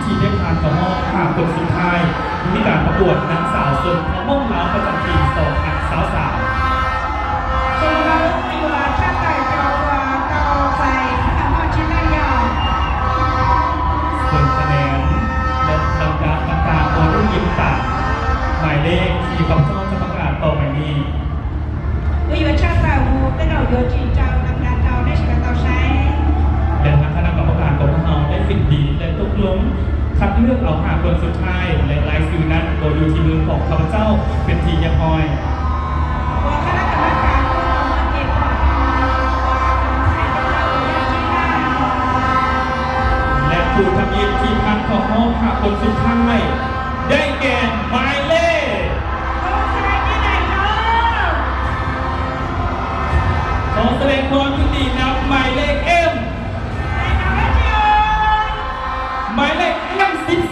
ที่ได้ผ่านเข้ารอบคนสุดท้ายมีการประกวดนางสาวส่วนทองม่วงล้าวประจำปี2023ส่วนคะแนนและลำดับต่างๆโดยรุ่นยิมต่างหมายเลขที่กำลังจะประกาศต่อไปนี้และทางคณะกรรมการของเราได้ฟิตดีและตกลงคัดเลือกเอาคนสุดท้ายและรายชื่อนั้นโดยอยู่ที่มือของข้าพเจ้าเป็นทีเรียบร้อยและผู้ทำยินที่พันของห้องคนสุดท้ายได้แก่หมายเลขขอแสดงความยินดีนับหมายเลขหมายเลข12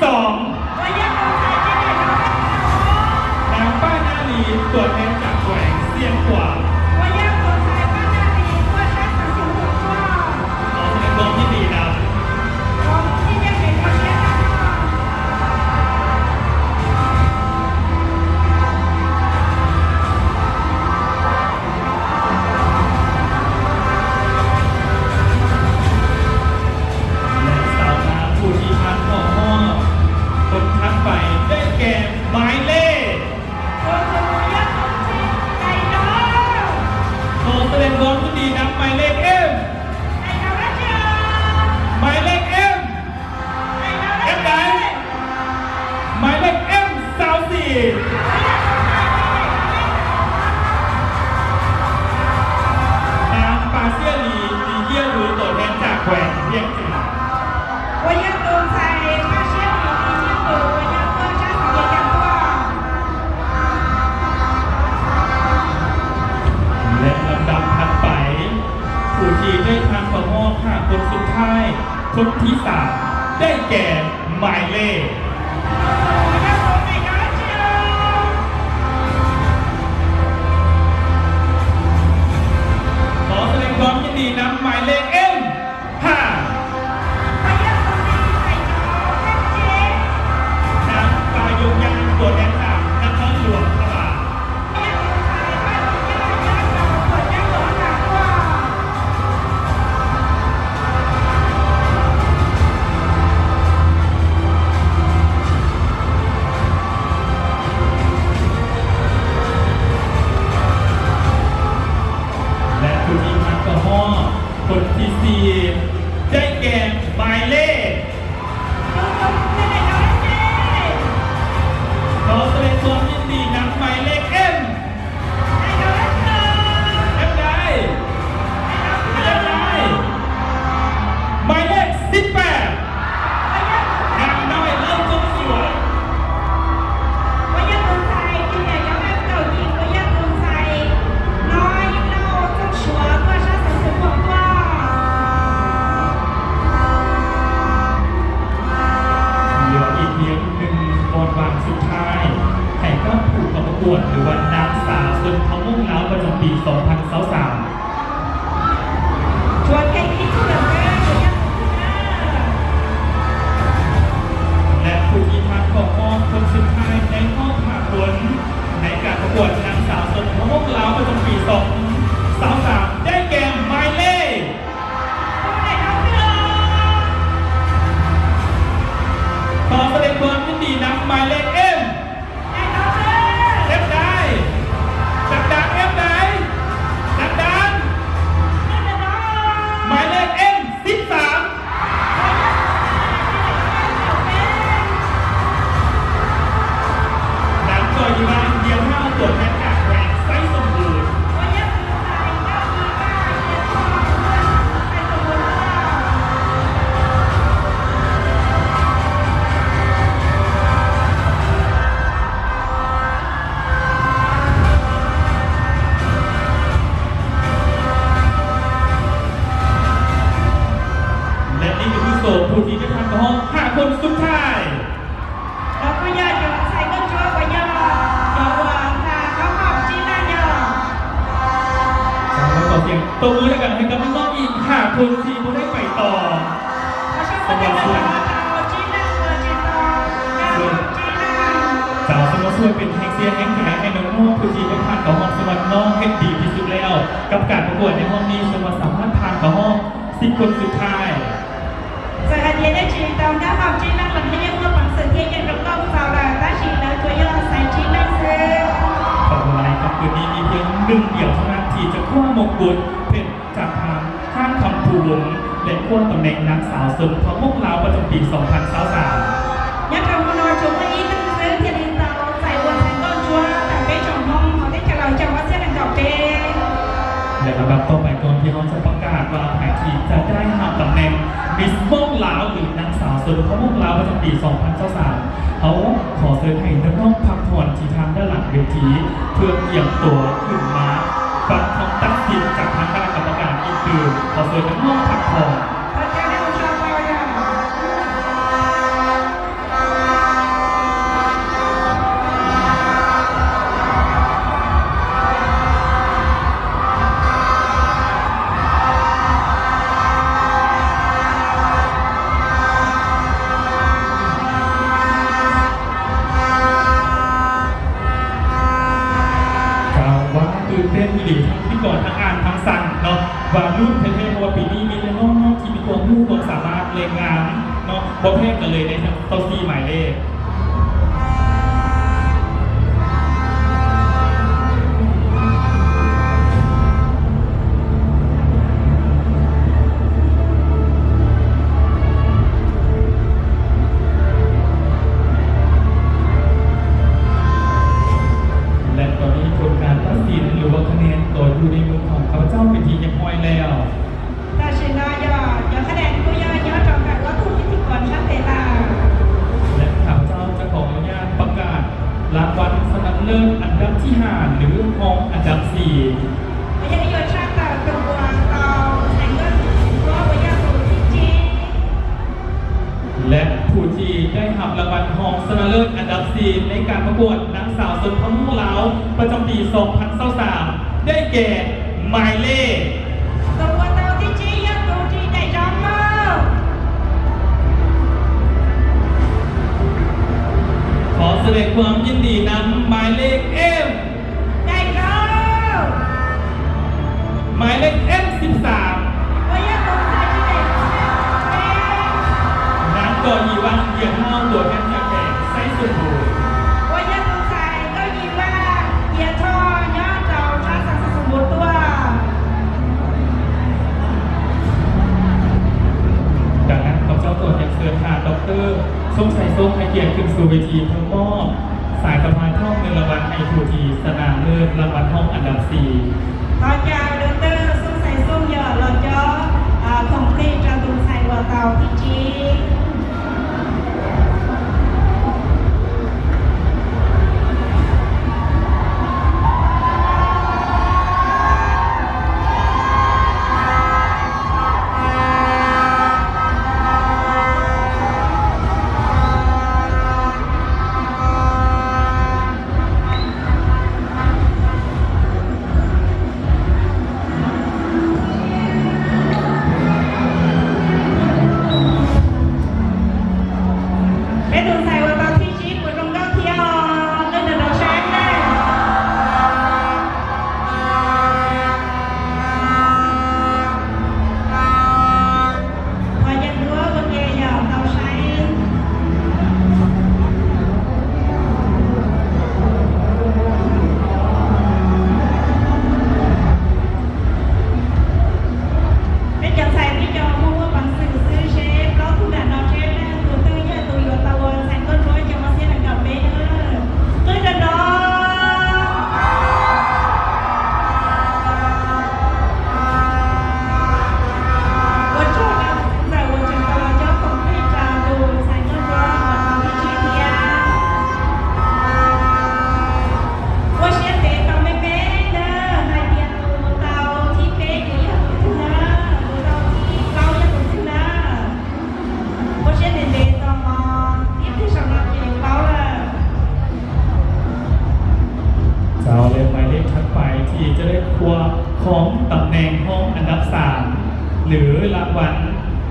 นางป้านาลีตัวแทนจากแขวงเสียงขวางขอแสดงความยินดีนะคนที่3ได้แก่หมายเลขขอแสดงความยินดีนำหมายเลขM5นางปายุยังตัวแทนจากนครหลวงตราดคนที่4ได้แก่หมายเลขขอแสดงความยินดีนำหมายเลขMได้หมายเลข18นางน้อยเริ่มต้นสวยวันสุดท้ายให้กับผู้เข้าประกวดหรือว่านางสาวส่วนทองม่วงล้าวประจำปี2023และผู้ที่ผ่านของคนสุดท้ายในห้องผ่าผลในการประกวดนางสาวส่วนทองม่วงล้าวประจำปี2023ได้แก่หมายเลขขอแสดงความยินดีนำหมายเลขMได้ดังๆได้ดังหมายเลขM13นางก็อยู่บ้านเดียว5ตัวแทนจากแหวนไซส์สมบูรณ์ผู้ที่จะทำห้องคนสุดท้ายแล้วก็ญาติโยมใส่ก็ช่วยกันยอวางค่ะเขาขอบจีน่ายอแล้วก็เสียงตัวมือแล้วกันให้กับน้องๆอีกคนที่ไม่ได้ไปต่อสวัสดี ช่วยเป็นแฮงเซียแฮงแก่ให้น้องๆผู้ที่ได้ผ่านต่อห้องสมัครน้องให้ดีที่สุดแล้ว กับการประกวดในห้องนี้สมสามารถผ่านต่อห้อง10 คนสุดท้าย Giờ hạt điện đã chỉ tàu đã học trên năng lần hay mua bằng sự thiên nhiên đồng công vào là giá trị lớn của yêu sáng trí năng sư ต่อไปครับคืนนี้มีเพียงหนึ่งเดียวเท่านั้นที่จะคว้ามงกุฎเป็นจากทางข้างคำภูวงและคว้าตำแหน่งนางสาวสุดพระมุกลาวประจำปี 2023 Nhất trong một nồi chúng ý năng sư thiên nhiên tàu giải quân thành con chúa tại bên trong mong họ thích trả lời trong bác sĩ đằng đọc trên และลำดับต่อไปก่อนที่เราจะประกาศว่าใครที่จะได้รับตำแหน่งมิสมุกลาวหรือนางสาวสุดพระมุกลาวประจำปี 2023เขาขอเชิญให้น้องๆพักผ่อนที่ทางด้านหลังเวทีเพื่อเตรียมตัวขึ้นมาฟังคำตัดสินจากทางคณะกรรมการอีกคือขอเชิญน้องๆพักผ่อน Thật ra đây một trò vào rồi ตื่นเต้นมีดีทั้งที่ก่อนทั้งอ่านทั้งสั่งเนาะว่ารุ่นเท่ๆเพราะว่าปีนี้มีน้องๆที่มีความรู้ความสามารถเรียนงานเนาะบอเพศกันเลยในทั้งตัวซีหมายเลขอยู่ในมือของข้าพเจ้าเป็นทีเรียบร้อยแล้วแต่ฉันน้อยอย่าคะแนนกูย่อจองกันว่าทุกพิธีกรชัดเจนและข้าพเจ้าจะขออนุญาตประกาศรางวัลชนะเลิศอันดับที่5หรือห้องอันดับ4ไม่ใช่ยศชาติแต่ตัวเราแข่งกันเพราะว่าอยากรู้จริงและผู้ที่ได้รับรางวัลห้องชนะเลิศอันดับ4ในการประกวดนางสาวสุดพมุลาวประจำปี 2023ได้แก่หมายเลขตัวเราที่ชี้ยังตัวที่ได้จำมาขอแสดงความยินดีนำหมายเลข M ได้แล้วหมายเลข M13ว่ายังตัวใครที่ได้น้ำก่อยีวันเหยียบห้าวตัวแทนจากแขกไซส์สุดหูว่ายังตัวใครก็ยีว่าเหยียบท่อย่อเจ้าชาสังสมุทรตัวดังนั้นขอเจ้าตัวอยากเชิญค่ะดร.ส้มใส่ส้มให้เกียรติขึ้นสู่เวทีเพื่อมอบสายสะพายท่องเงินรางวัลให้ผู้ที่ชนะเลิศรางวัลท่องอันดับ4ขอเจ้าดร.ส้มใส่ส้มเหยอดหล่อจ้อของเพลงจันทร์ใส่วัวเตาที่จีของตำแหน่งห้องอันดับ3หรือรางวัล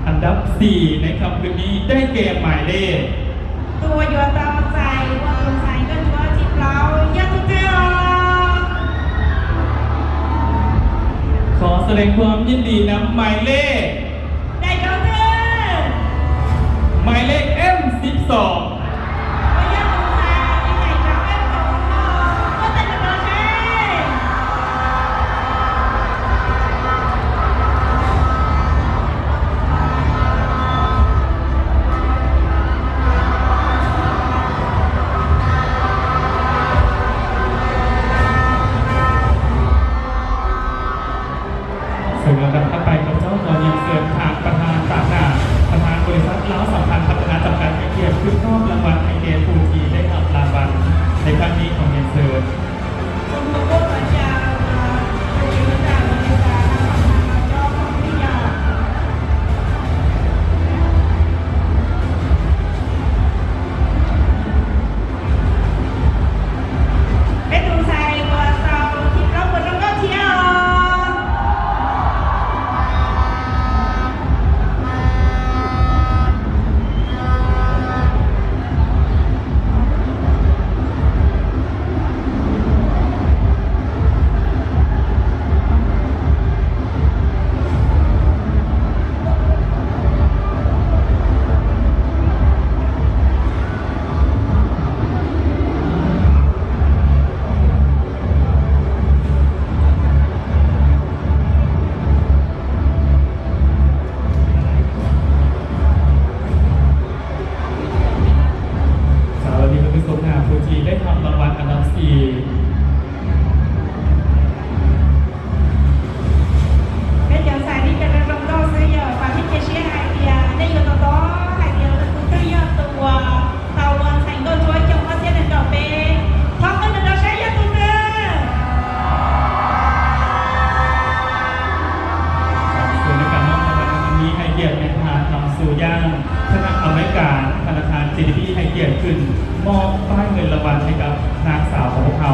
อันดับ4ในคำคืนนี้ได้แก่หมายเลขตัวยัวตาใจว่าตัวใจก็ชัวที่ปลา gia tu theo ขอแสดงความยินดีนำหมายเลข đại cháu thơ หมายเลข M12 bây giờ cùng thầy những ngày cháu em có tên là đồ xe ซึ่งลำดับถัดไปกับเจ้าตัวยังเสริมทางประธานสาขาประธานบริษัทล้าวสัมพันธ์พัฒนาจำกัดเกียรติขึ้นรอบรางวัลไอเดียฟูทีได้รับรางวัลในครั้งนี้ของยังเสริม cùng một cô và chào cô chú chào và chào cho con bây giờ cái đường xài của tàu thì nó còn không có theoได้ทำรางวัลอันดับ4 bây giờ xài đi cho nên trong đó sẽ giờ và thích chia sẻ hai thì đây là tàu đó hai thì là cũng tới giờ từ tàu thành đôi chuối trong có sẽ được đầu bê thoát cái nó sẽ giờ từ nữa ส่วนในการมอบรางวัลในวันนี้ให้เกียรติในทางนำสู่ย่างคณะอเมริกันธนาคาร GDP ให้เกียรติขึ้นมอบป้ายเงินรางวัลให้กับนางสาวของพวกเขา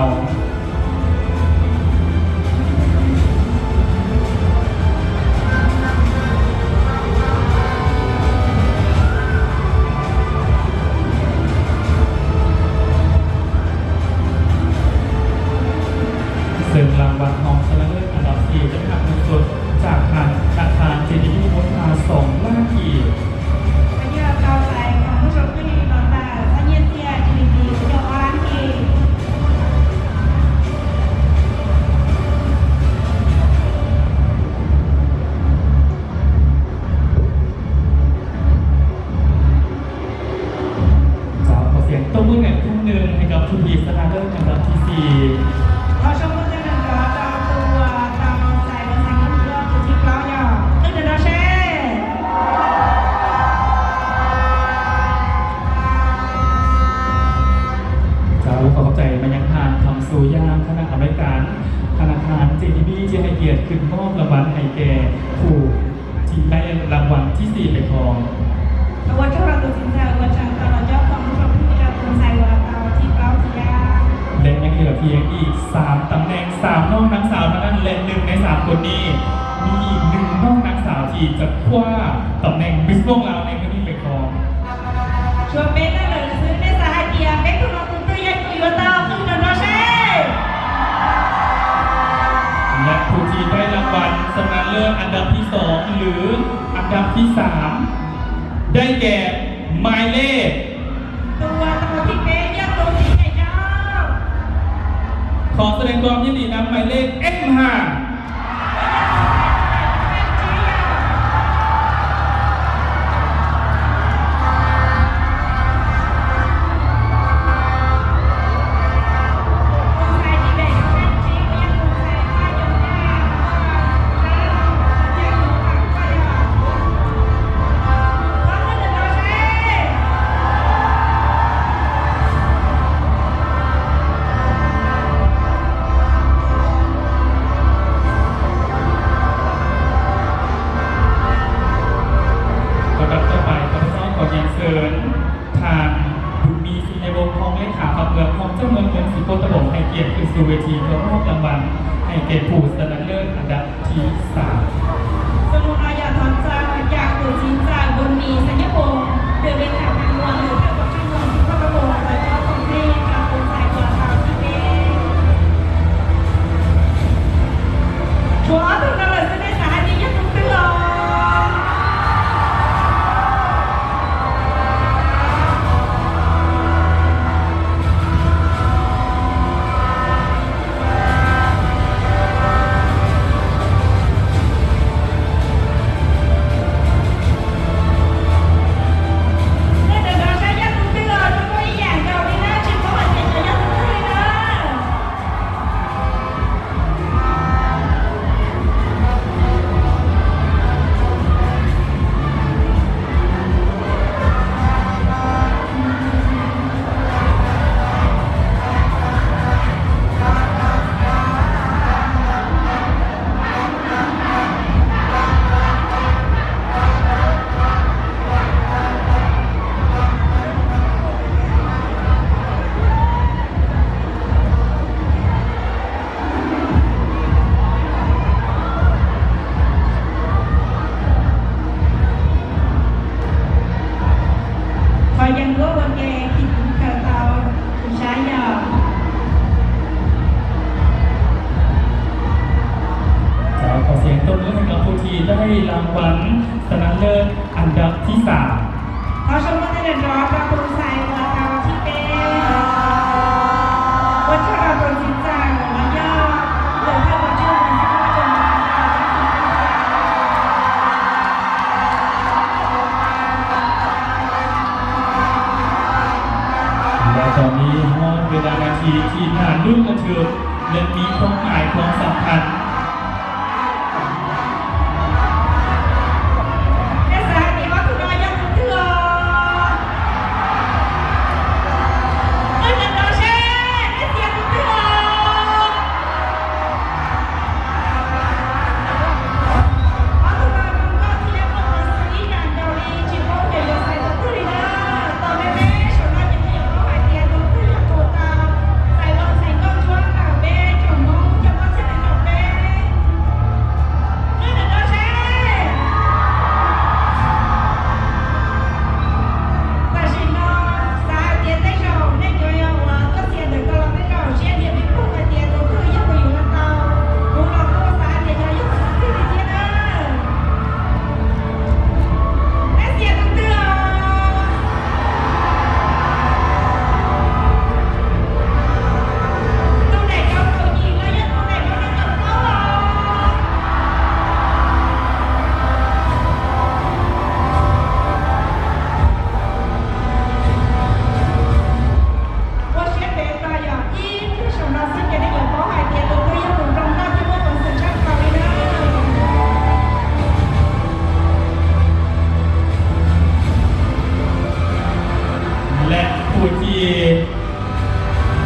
ซึ่งรางวัลทองชนะเลิศอันดับ4จะได้รับเงินสดจากทางธนาคาร GDP มูลค่า2 ล้านกีบ bây giờ tàu xài còn một số cái đó là thanh niên kia thì cho ăn thì จะขอเสียงต้นมือแหน่งครึ่งหนึ่งให้กับทุนทีสนาเลิศอันดับที่ เราชมกันจะเดินต่อตัวตามสายเป็นทางเลือกที่เราอยากตึ้งเดินเราแช่ 4จะขอขอบใจมายังทางทำสู่ย่างคณะอเมริกันธนาคาร GDP ที่ให้เกียรติขึ้นมอบรางวัลให้แก่ผู้ที่ได้รางวัลที่ 4 ไปครอง ตัวเจ้าเราตัวสินใจว่าจะตลอดยอดของผู้ชมที่จะเป็นสายว่าเราที่เราที่ยา และยังเหลือเพียงอีก 3 ตำแหน่ง 3 น้องนางสาวเท่านั้นและ1 ใน 3 คนนี้ มีอีก1 น้องนางสาวที่จะคว้าตำแหน่งมิสโลกลาวในครั้งนี้ไปครอง ช่วยเป๊กได้เลยซื้อในสายเดียเป๊กคุณน้องคุณตัวใหญ่ตัวอยู่ตาตึ้งเดินเราแช่ และผู้ที่ได้รางวัลชนะเลิศอันดับที่ 2 หรืออันดับที่ 3 ได้แก่หมายเลข ตัวที่เป๊กยัดตัวที่ใหญ่เจ้า ขอแสดงความยินดีนำหมายเลข M5 ลำดับต่อไปข้าพเจ้าขอเรียนเชิญทางบุญมีศรีในวงศ์ทองเลขาพระเมืองของเจ้าเมืองเมืองศรีโคตบงให้เกียรติขึ้นสู่เวทีเพื่อมอบรางวัลให้แก่ผู้ชนะเลิศอันดับที่ 3 สมุนอาญาถอนใจอยากดูจินใจบนมีสัญญาโปงเดือดเด็ดขาดทางวันหรือเกี่ยวกับช่างวันที่พระบรมราชาของเทพการเป็นสายกว่าทางที่เป็น ยังรู้ว่าแกคิดเกิดเราใช้ยา ขอเสียงต้นมือให้กับผู้ที่ได้รางวัลชนะเลิศอันดับที่ 3 ขอชมว่าในเดือนร้อนเราคุณใส่หัวเราที่เป็นวัชระบริจิตใจของมันยากหรือถ้าวัชระบริจิตใจของมันยาก และตอนนี้ฮอดเวลานาทีที่น่าลุ้นระทึกและมีความหมายความสำคัญ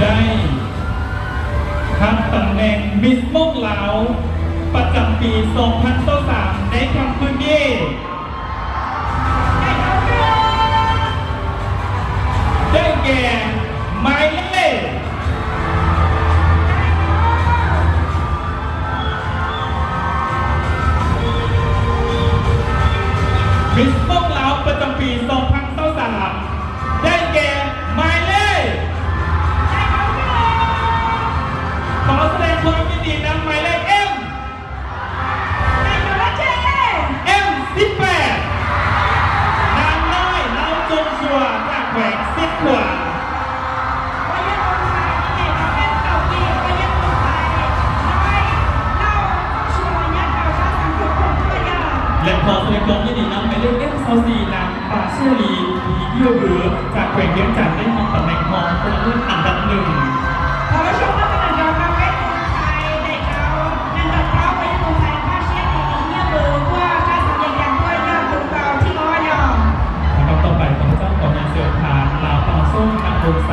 ได้รับตำแหน่งมิสม่งเหลาประจำปี 2023 ในคำคืนนี้ได้แก่หมายเลขมิสม่งเหลาประจำปี 2023 ได้แก่หมายเลขขอแสดงความยินดีนำหมายเลข M18 นางน้อยเล่าจงชัวจากแขวงซิดขวาและขอแสดงความยินดีนำหมายเลข M24 นางปาเชอรีผีเยื่อเบือจากแขวงเวียงจันทร์ได้รับตำแหน่งทองเป็นรุ่นอันดับ 1ขอชมว่าเป็นอันดับการเวทคนไทยได้เขานั่นก็เพราะว่ายังคนไทยผ้าเชี่ยดีเนี่ยเบอร์ว่าชาติสัญญาณด้วยยอดถึงเก่าที่อ้อยอม นะครับต่อไปของเจ้าของงานเสือผ่านลาวปาส้มนางโรงใส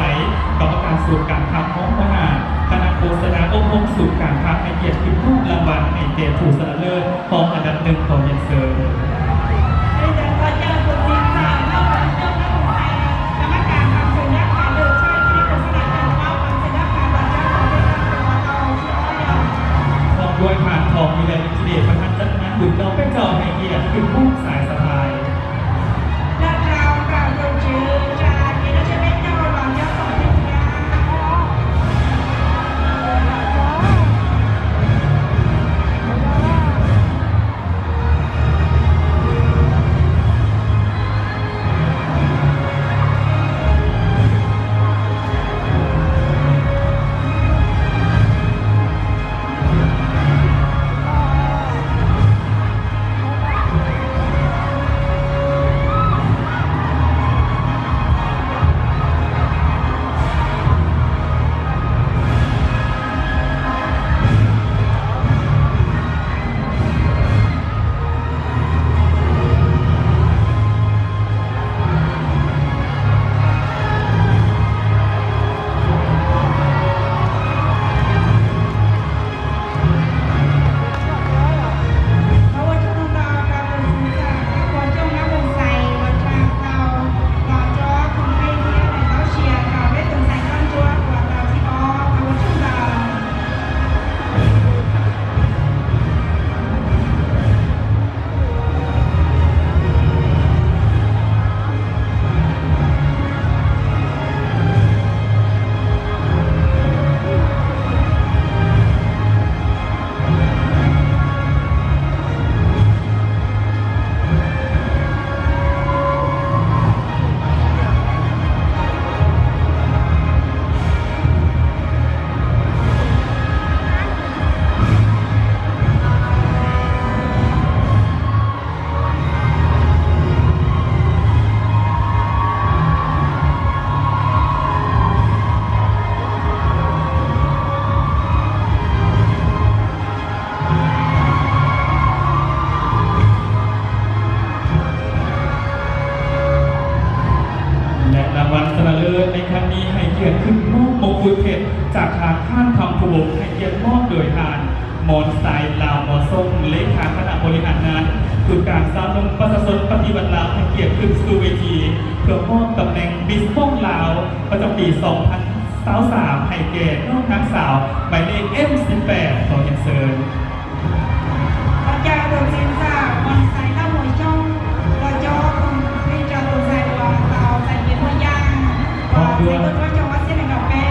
กรรมการสูตรการค้าห้องพนาคณะโฆษณาอบรมสูตรการค้าในเกียรติขึ้นรูปรางวัลในเกียรติถูกสละเลิศของอันดับ 1ของยันเซอร์ด้วยผ่านทองมีแรงกิเลสประทันจัดงานบุญเราเป็นเจ้าในเกียรติขึ้นรูปสายสะพายและเรากล่าวลงชื่อจากที่เราจะเป็นเจ้าหลังยอดต่อไป ข้านคำภูมิให้เกียรติมอบโดยทานหมอนสายลาวหมอทรงเลขาคณะบริหารงานคือการสร้างนมประชาชนปฏิบัติลาวให้เกียรติขึ้นสู่เวทีเพื่อมอบตำแหน่งบิสม่องลาวประจำปี 2023ให้แก่น้องนางสาวหมายเลข M18 ขอเรียนเชิญ Và chào được diễn giả hoàn thành năm mùa trong và cho cùng đi chào được giải đoàn tàu giải kiến hoa giang và sẽ được cho trong bác sĩ này gặp bé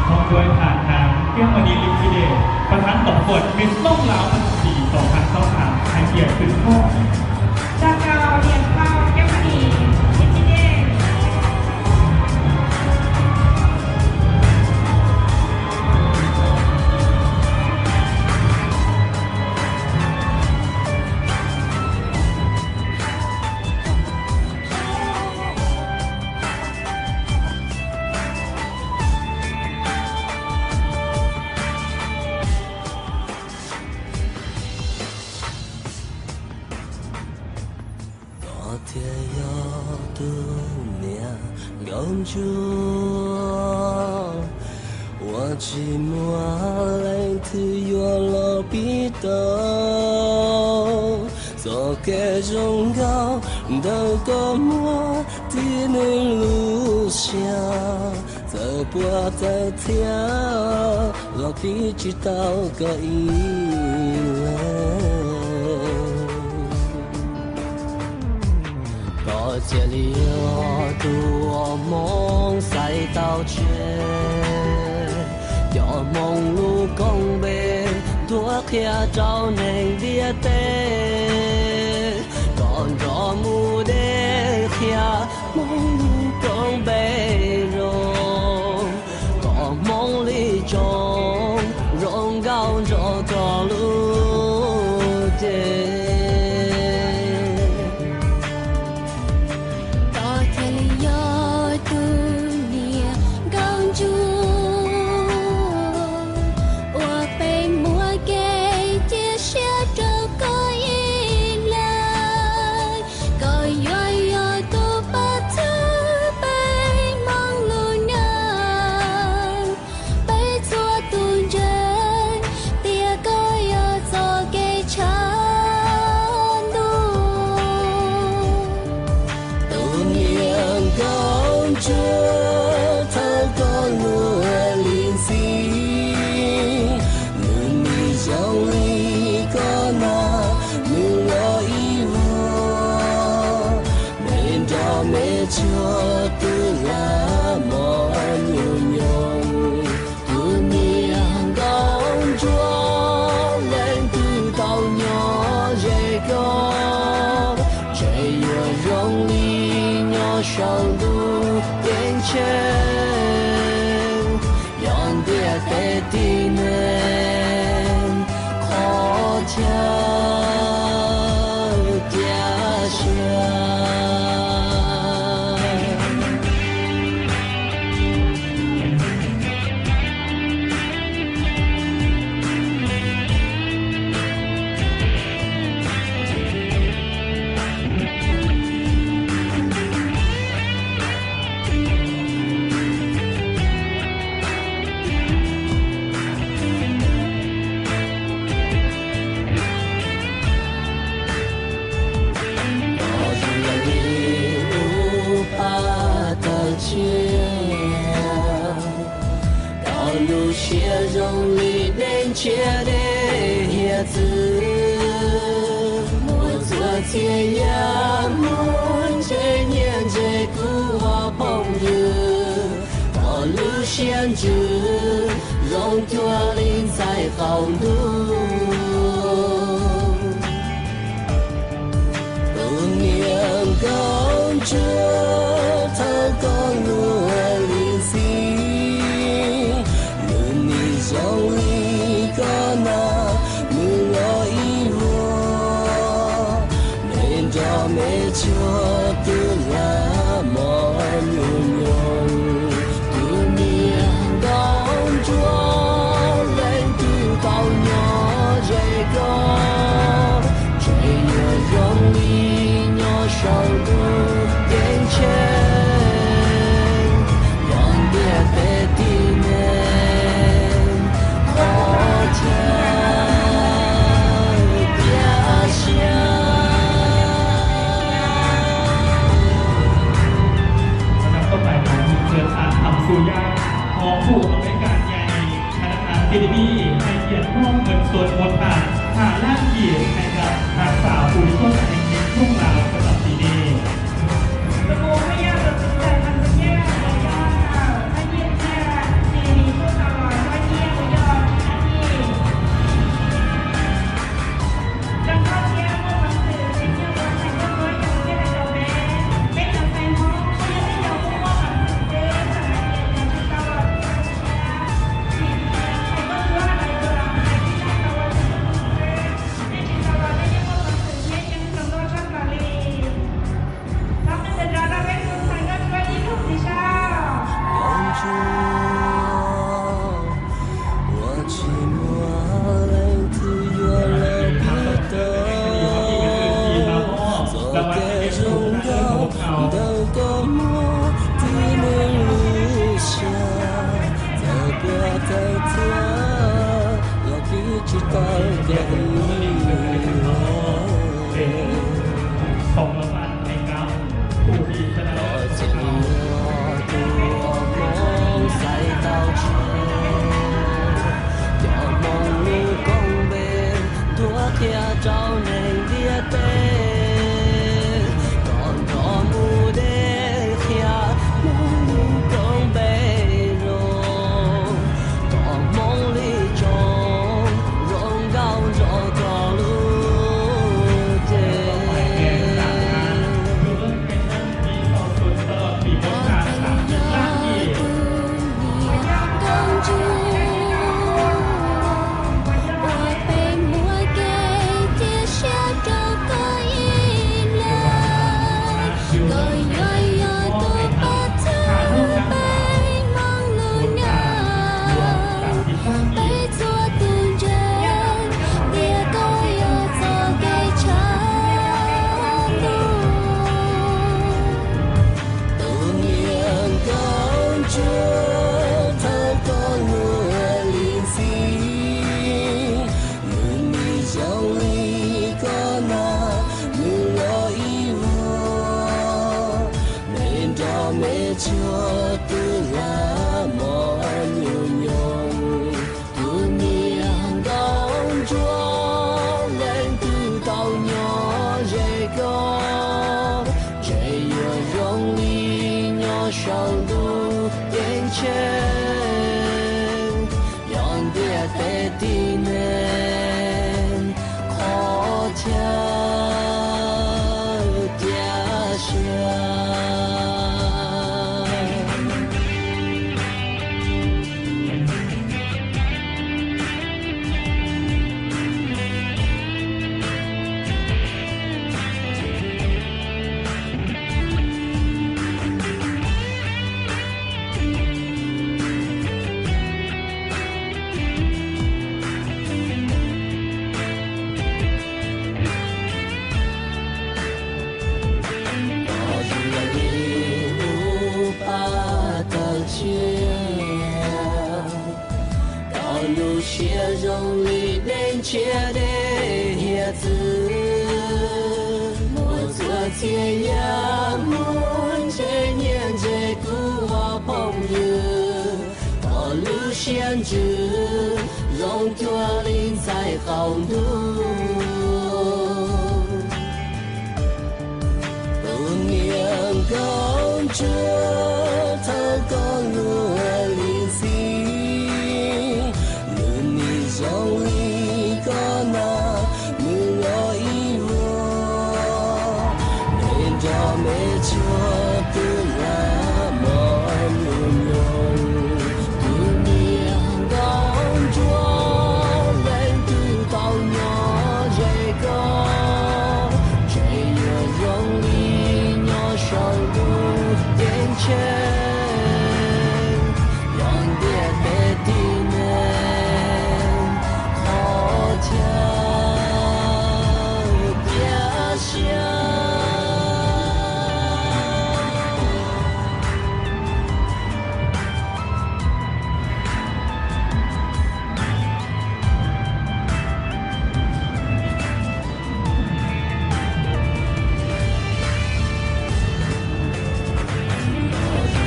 พร้อมด้วยผ่านทางเกี่ยงมณีลิมพิเดชประธานต่อกฎมิสม่องลาวประจำปี 2023ให้เกียรติขึ้นห้อง Gia cao điện cao các bạn ý Chị chị đi 天要度年公主，我寂寞来自月落笔头，做个忠告的个我的那路上，走过的条落笔知道个意味。这里有多梦赛道圈，有梦路公北，多开照能别得，赶着木的下梦路公北容，赶梦里中荣高着道路的。上路变迁，让别的地面靠家家乡。些容易连接的叶子，我昨天呀，我这年这个我朋友，道路限制，让多林在好路，不念公主，他公路林西。总一个那没有一我，没着没着的那么牛牛，对面当中人都到鸟这个，只有容易鸟上路变迁，让别的地面。ส่วนบทบาทหาล่างเหยียดให้กับนางสาวผู้ที่เข้าใจในช่วงราวประจำปีนี้ สบู่ไม่ยากเลยแต่มันจะแย่ไม่ยากถ้าเยี่ยมแย่ดีพูดตลอดว่าเยี่ยมยอดที่จังก็เที่ยวเมื่อวันสื่อที่เที่ยววันไหนก็ร้อยอย่างเที่ยวในตัวเบ้เป็นอย่างแฟนห้องเขายังไม่ยอมพูดว่าวันสื่อเด้สถานเดียวกันตลอดที่ใครก็รู้ว่าอะไรตัวเราใครที่ได้ตลอดในจิตตลอดได้ยังว่าวันสื่อเที่ยวยังต้องรอชักบาลี 他们的长大为主，才能专一入地上。公主，我寂寞冷自月了不得，做个忠告的个梦，只能留下这个在这，我不知道该如何。 ของรางวัลให้กับผู้ที่ชนะ 我 เลิศ 见 ของ 我 เรา 多梦赛道前，要梦里共鸣，多天照能列杯，当作目的下梦里共悲荣，当梦里中荣高着高路的。 公主，我被魔给接下这个阴凉，我遥遥都把它被忙碌娘，被做渡人，也都要走给长路。都年公主，她公路临行，有你像一个那日落一窝，没着没着的那么牛牛，都年公主，人都到鸟这个。这又容易鸟上路眼前，让别在地面靠墙跌下。 路些容易连接的叶子，我昨天也梦见念着我朋友，道路限制，让ตัวลิง在好路。 公主，她公路临行，路你从一个那路落一窝，没着没着的那么牛牛，对面公主，人都到鸟这个，这又容易鸟上路眼前。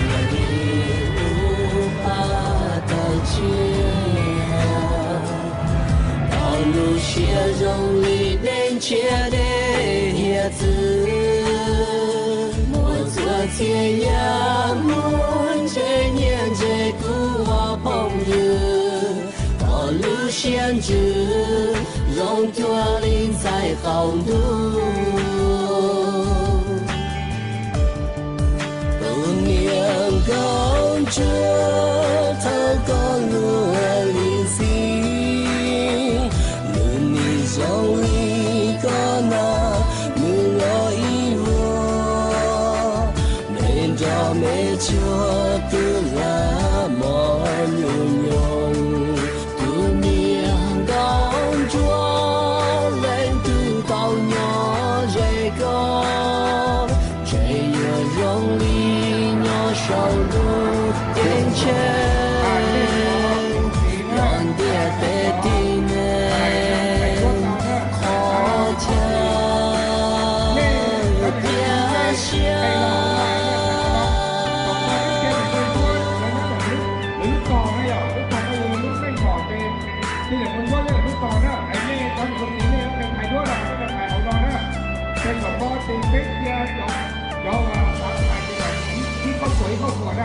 我限制，让决定在高度。不念高着，他高路离心，路你总离个那路罗伊我，没着没就得了莫用用，不念高着，人都高鸟这个，这也容易鸟收入眼前。有啊，但係其實啲骨髓嗰個咧。